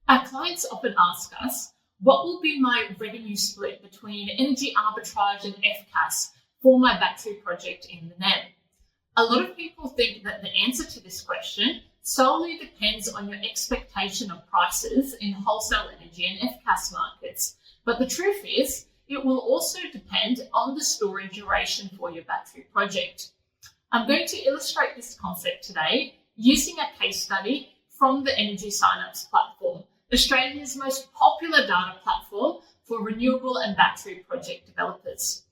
Our clients often ask us, what will be my revenue split between energy arbitrage and FCAS for my battery project in the NEM? A lot of people think that the answer to this question solely depends on your expectation of prices in wholesale energy and FCAS markets. But the truth is, it will also depend on the storage duration for your battery project. I'm going to illustrate this concept today using a case study from the Energy Synapse Platform, Australia's most popular data platform for renewable and battery project developers.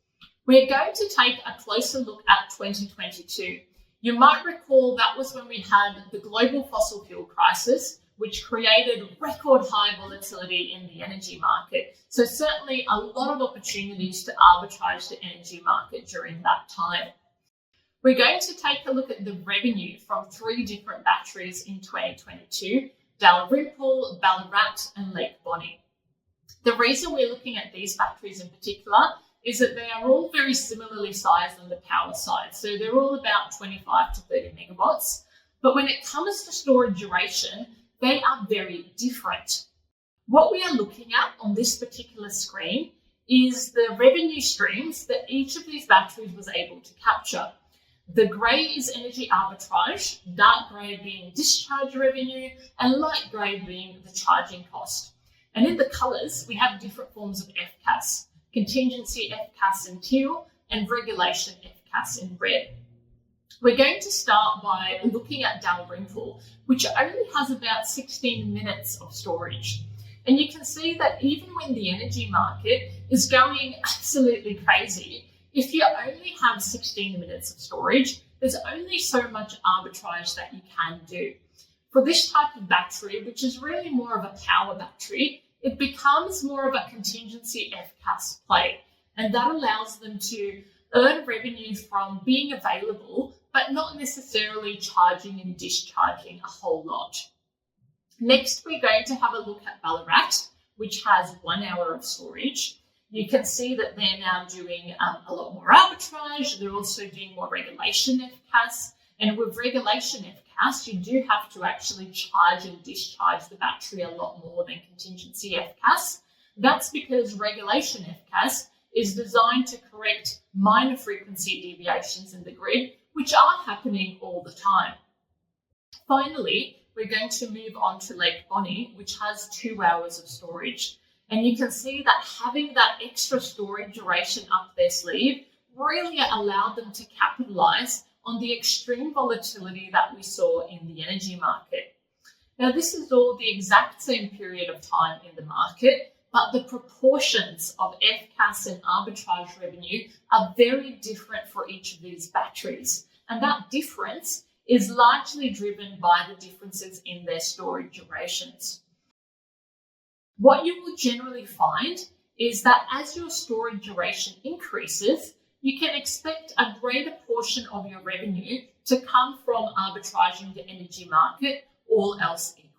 We're going to take a closer look at 2022. You might recall that was when we had the global fossil fuel crisis, which created record high volatility in the energy market. So certainly a lot of opportunities to arbitrage the energy market during that time. We're going to take a look at the revenue from 3 different batteries in 2022, Dalrymple, Ballarat and Lake Bonny. The reason we're looking at these batteries in particular is that they are all very similarly sized on the power side. So they're all about 25 to 30 megawatts. But when it comes to storage duration, they are very different. What we are looking at on this particular screen is the revenue streams that each of these batteries was able to capture. The grey is energy arbitrage, dark grey being discharge revenue, and light grey being the charging cost. And in the colours, we have different forms of FCAS, contingency FCAS in teal, and regulation FCAS in red. We're going to start by looking at Dalrymple, which only has about 16 minutes of storage. And you can see that even when the energy market is going absolutely crazy, if you only have 16 minutes of storage, there's only so much arbitrage that you can do. For this type of battery, which is really more of a power battery, it becomes more of a contingency FCAS play. And that allows them to earn revenue from being available, but not necessarily charging and discharging a whole lot. Next, we're going to have a look at Ballarat, which has 1 hour of storage. You can see that they're now doing a lot more arbitrage. They're also doing more regulation FCAS. And with regulation FCAS, you do have to actually charge and discharge the battery a lot more than contingency FCAS. That's because regulation FCAS is designed to correct minor frequency deviations in the grid, which are happening all the time. Finally, we're going to move on to Lake Bonny, which has 2 hours of storage. And you can see that having that extra storage duration up their sleeve really allowed them to capitalize on the extreme volatility that we saw in the energy market. Now, this is all the exact same period of time in the market, but the proportions of FCAS and arbitrage revenue are very different for each of these batteries. And that difference is largely driven by the differences in their storage durations. What you will generally find is that as your storage duration increases, you can expect a greater portion of your revenue to come from arbitraging the energy market, all else equal.